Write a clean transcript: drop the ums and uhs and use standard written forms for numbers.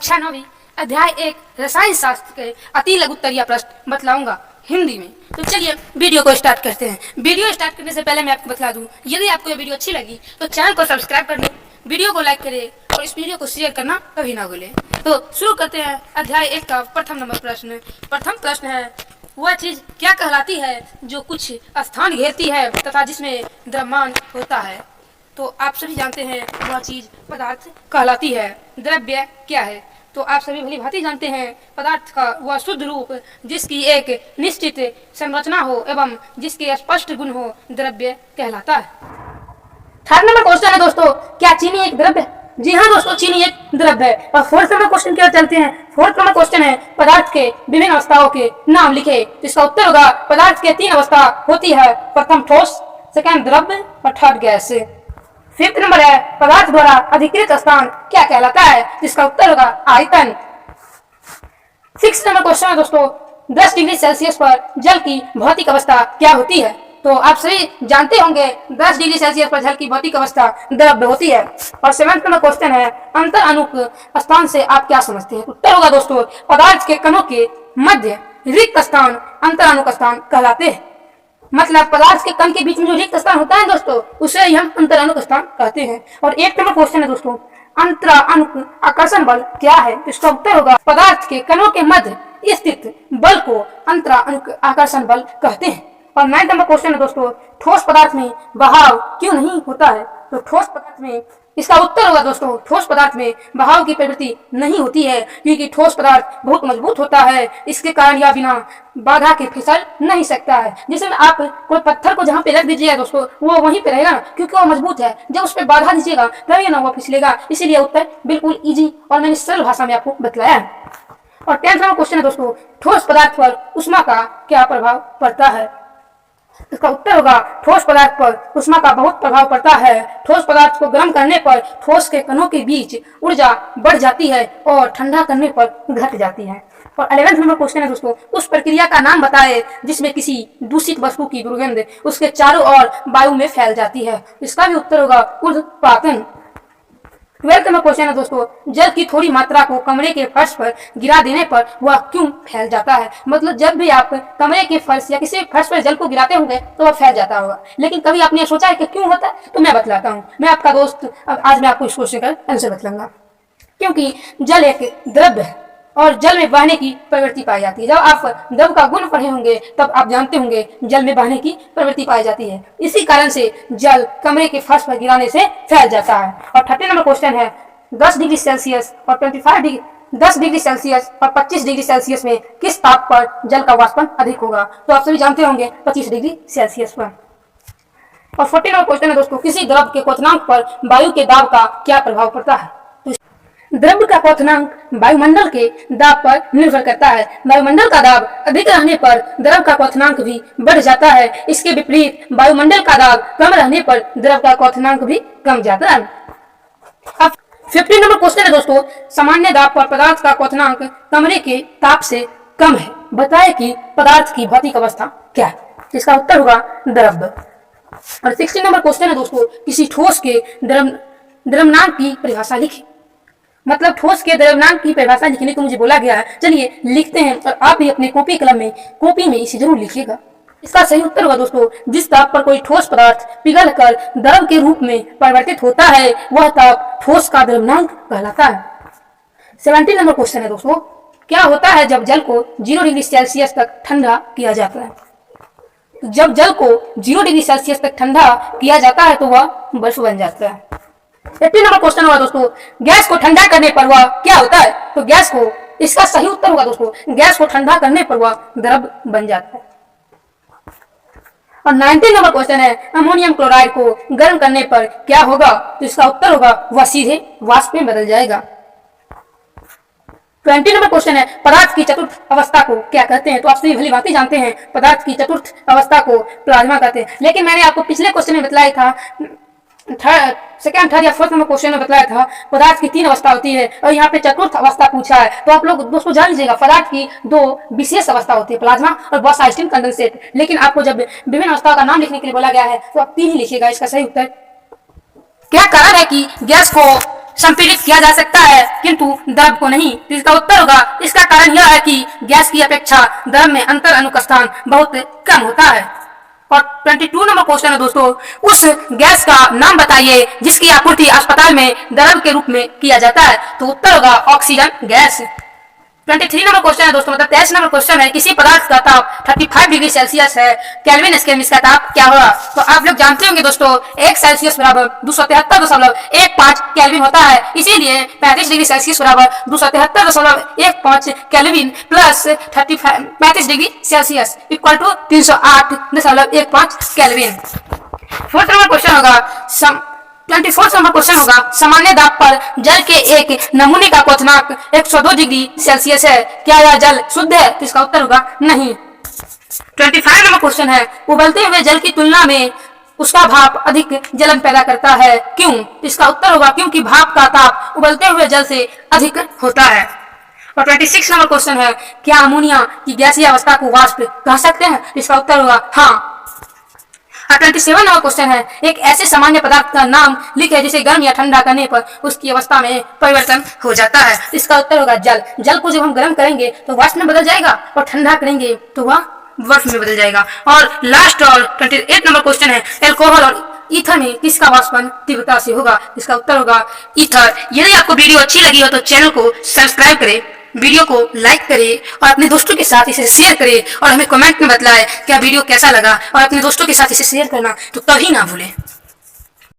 कक्षा 9वीं अध्याय 1 रसायन शास्त्र के अति लघु उत्तरीय प्रश्न बतलाऊंगा हिंदी में। तो चलिए वीडियो को स्टार्ट करते हैं। वीडियो स्टार्ट करने से पहले मैं आपको बता दूं, यदि आपको ये वीडियो अच्छी लगी तो चैनल को सब्सक्राइब कर लें, वीडियो को लाइक करें और इस वीडियो को शेयर करना कभी ना भूलें। तो शुरू करते हैं अध्याय 1 का प्रथम नंबर प्रश्न। प्रथम प्रश्न है, वह चीज क्या कहलाती है जो कुछ स्थान घेरती है तथा जिसमें द्रव्यमान होता है। तो आप सभी जानते हैं वह चीज पदार्थ कहलाती है। द्रव्य क्या है? तो आप सभी भली भांति जानते हैं पदार्थ का वह शुद्ध रूप जिसकी एक निश्चित संरचना हो एवं जिसके स्पष्ट गुण हो द्रव्य कहलाता है। थर्ड नंबर क्वेश्चन है दोस्तों, क्या चीनी एक द्रव्य है? जी हाँ दोस्तों, चीनी एक द्रव्य है। और फोर्थ नंबर क्वेश्चन की ओर चलते हैं। फोर्थ नंबर क्वेश्चन है, पदार्थ के विभिन्न अवस्थाओं के नाम लिखे। तो इसका उत्तर होगा पदार्थ के 3 अवस्था होती है, प्रथम ठोस, सेकंड द्रव्य और थर्ड गैस। फिफ्थ नंबर है, पदार्थ द्वारा अधिकृत स्थान क्या कहलाता है? इसका उत्तर होगा आयतन। 6 नंबर क्वेश्चन है दोस्तों, 10 डिग्री सेल्सियस पर जल की भौतिक अवस्था क्या होती है? तो आप सभी जानते होंगे 10 डिग्री सेल्सियस पर जल की भौतिक अवस्था द्रव्य होती है। और 7th नंबर क्वेश्चन है, अंतर अणुक स्थान से आप क्या समझते हैं? उत्तर होगा दोस्तों पदार्थ के कणों के मध्य रिक्त स्थान अंतर अणुक स्थान कहलाते हैं। मतलब पदार्थ के कण के बीच में जो रिक्त स्थान होता है दोस्तों, उसे ही हम अंतर अणुक स्थान कहते हैं। और 8 नंबर क्वेश्चन है दोस्तों, अंतर अणुक आकर्षण बल क्या है? इसका उत्तर होगा पदार्थ के कणों के मध्य स्थित बल को अंतर अणुक आकर्षण बल कहते हैं। और 9 नंबर क्वेश्चन है दोस्तों, ठोस पदार्थ में बहाव क्यों नहीं होता है? तो ठोस पदार्थ में इसका उत्तर होगा दोस्तों ठोस पदार्थ में बहाव की प्रवृत्ति नहीं होती है, क्योंकि ठोस पदार्थ बहुत मजबूत होता है। इसके कारण यह बिना बाधा के फिसल नहीं सकता है। जैसे आप कोई पत्थर को जहाँ पे रख दीजिएगा दोस्तों, वो वहीं पे रहेगा क्योंकि वो मजबूत है। जब उस पर बाधा दीजिएगा तभी ना वो फिसलेगा। इसीलिए उत्तर बिल्कुल इजी और मैंने सरल भाषा में आपको बतलाया है। और 10th नंबर क्वेश्चन है दोस्तों, ठोस पदार्थ पर ऊष्मा का क्या प्रभाव पड़ता है? इसका उत्तर होगा ठोस पदार्थ पर ऊष्मा का बहुत प्रभाव पड़ता है। ठोस पदार्थ को गर्म करने पर ठोस के कणों के बीच ऊर्जा बढ़ जाती है और ठंडा करने पर घट जाती है। और 11th नंबर क्वेश्चन है दोस्तों, उस प्रक्रिया का नाम बताए जिसमें किसी दूषित वस्तु की दुर्गंध उसके चारों ओर वायु में फैल जाती है। इसका भी उत्तर होगा ऊर्ध्वपातन। 12th नंबर क्वेश्चन है दोस्तों, जल की थोड़ी मात्रा को कमरे के फर्श पर गिरा देने पर वह क्यों फैल जाता है? मतलब जब भी आप कमरे के फर्श या किसी फर्श पर जल को गिराते होंगे तो वह फैल जाता होगा, लेकिन कभी आपने सोचा है कि क्यों होता है? तो मैं बतलाता हूँ। मैं आपका दोस्त, आज मैं आपको इस क्वेश्चन का आंसर बतलाऊंगा। क्योंकि जल एक द्रव्य है और जल में बहने की प्रवृत्ति पाई जाती है। जब आप द्रव का गुण पढ़े होंगे तब आप जानते होंगे जल में बहने की प्रवृत्ति पाई जाती है। इसी कारण से जल कमरे के फर्श पर गिराने से फैल जाता है। और 30 नंबर क्वेश्चन है, 10 डिग्री सेल्सियस और 10 डिग्री सेल्सियस और 25 डिग्री सेल्सियस में किस ताप पर जल का वाष्पन अधिक होगा? तो आप सभी जानते होंगे 25 डिग्री सेल्सियस पर। और 40 नंबर क्वेश्चन है दोस्तों, किसी द्रव के क्वथनांक पर वायु के दाब का क्या प्रभाव पड़ता है? द्रव्य का क्वथनांक वायुमंडल के दाब पर निर्भर करता है। वायुमंडल का दाब अधिक रहने पर द्रव का क्वथनांक भी बढ़ जाता है। इसके विपरीत वायुमंडल का दाब कम रहने पर द्रव का क्वथनांक भी कम जाता है। अब 15 नंबर क्वेश्चन है दोस्तों, सामान्य दाब पर पदार्थ का क्वथनांक कमरे के ताप से कम है। बताए कि पदार्थ की भौतिक अवस्था क्या है? इसका उत्तर होगा द्रव्य। और 16 नंबर क्वेश्चन है दोस्तों, किसी ठोस के द्रव्यमान की परिभाषा लिखी। मतलब ठोस के द्रव्यमान की परिभाषा लिखने को मुझे बोला गया है। चलिए लिखते हैं और आप भी अपने कॉपी में इसे जरूर लिखिएगा। इसका सही उत्तर होगा दोस्तों, जिस ताप पर कोई ठोस पदार्थ पिघलकर द्रव के रूप में परिवर्तित होता है वह ताप ठोस का द्रव्यमान कहलाता है। 17 नंबर क्वेश्चन है दोस्तों, क्या होता है जब जल को 0 डिग्री सेल्सियस तक ठंडा किया जाता है? जब जल को 0 डिग्री सेल्सियस तक ठंडा किया जाता है तो वह बर्फ बन जाता है। 18 नंबर क्वेश्चन होगा दोस्तों, गैस को ठंडा करने पर वह क्या होता है? तो गैस को, इसका सही उत्तर होगा दोस्तों, गैस को ठंडा करने पर वह द्रव बन जाता है। और 19 नंबर क्वेश्चन है, अमोनियम क्लोराइड को गर्म करने पर क्या होगा? तो इसका उत्तर होगा वह सीधे वाष्प में बदल जाएगा। 20 नंबर क्वेश्चन है, पदार्थ की चतुर्थ अवस्था को क्या कहते हैं? तो आप सभी भली भांति जानते हैं पदार्थ की चतुर्थ अवस्था को प्लाज्मा कहते हैं। लेकिन मैंने आपको पिछले क्वेश्चन में बतलाया था, सेकंड, थर्ड या फोर्थ नंबर क्वेश्चन में बताया था पदार्थ की 3 अवस्था होती है और यहाँ पे चतुर्थ अवस्था पूछा है। तो आप लोग दोस्तों जान लीजिएगा पदार्थ की 2 विशेष अवस्था होती है, प्लाज्मा और बॉस आइंस्टीन कंडेंसेट। लेकिन आपको जब विभिन्न अवस्थाओं का नाम लिखने के लिए बोला गया है तो आप 3 ही लिखिएगा। इसका सही उत्तर, क्या कारण है कि गैस को संपीड़ित किया जा सकता है किंतु द्रव को नहीं। तो इसका उत्तर होगा, इसका कारण यह है कि गैस की अपेक्षा द्रव में अंतर अनुक स्थान बहुत कम होता है। और 22 नंबर क्वेश्चन है दोस्तों, उस गैस का नाम बताइए जिसकी आपूर्ति अस्पताल में द्रव के रूप में किया जाता है। तो उत्तर होगा ऑक्सीजन गैस। 23 नंबर क्वेश्चन है दोस्तों, मतलब 23 नंबर क्वेश्चन है, किसी पदार्थ का ताप 35 डिग्री सेल्सियस है, केल्विन स्केल में इसका ताप क्या होगा। तो आप लोग जानते होंगे दोस्तों, 1 सेल्सियस बराबर 273.15 केल्विन होता है, इसीलिए 35 डिग्री सेल्सियस बराबर 273.15 kelvin plus 35 degree celsius equal to 308.15 kelvin. 4th number question होगा 24 नंबर क्वेश्चन होगा, सामान्य दाब पर जल के एक नमूने का क्वथनांक 102 डिग्री सेल्सियस है, क्या यह जल शुद्ध है। तो इसका उत्तर होगा नहीं। 25 नंबर क्वेश्चन है, उबलते हुए जल की तुलना में उसका भाप अधिक जलन पैदा करता है, क्यों। तो इसका उत्तर होगा क्योंकि भाप का ताप उबलते हुए जल से अधिक होता है। और 26 नंबर क्वेश्चन है, क्या अमोनिया की गैसीय अवस्था को वाष्प कह सकते हैं। तो इसका उत्तर होगा हाँ। 27 नंबर क्वेश्चन है, एक ऐसे सामान्य पदार्थ का नाम लिखे जिसे गर्म या ठंडा करने पर उसकी अवस्था में परिवर्तन हो जाता है। इसका उत्तर होगा जल। जल को जब हम गर्म करेंगे तो वाष्प में बदल जाएगा और ठंडा करेंगे तो वह बर्फ में बदल जाएगा। और लास्ट और 28 नंबर क्वेश्चन है, अल्कोहल और ईथर में किसका वाष्पन तीव्रता से होगा। इसका उत्तर होगा ईथर। यदि आपको वीडियो अच्छी लगी हो तो चैनल को सब्सक्राइब करें, वीडियो को लाइक करें और अपने दोस्तों के साथ इसे शेयर करें और हमें कमेंट में बतलाएं क्या वीडियो कैसा लगा। और अपने दोस्तों के साथ इसे शेयर करना तो कभी ना भूलें।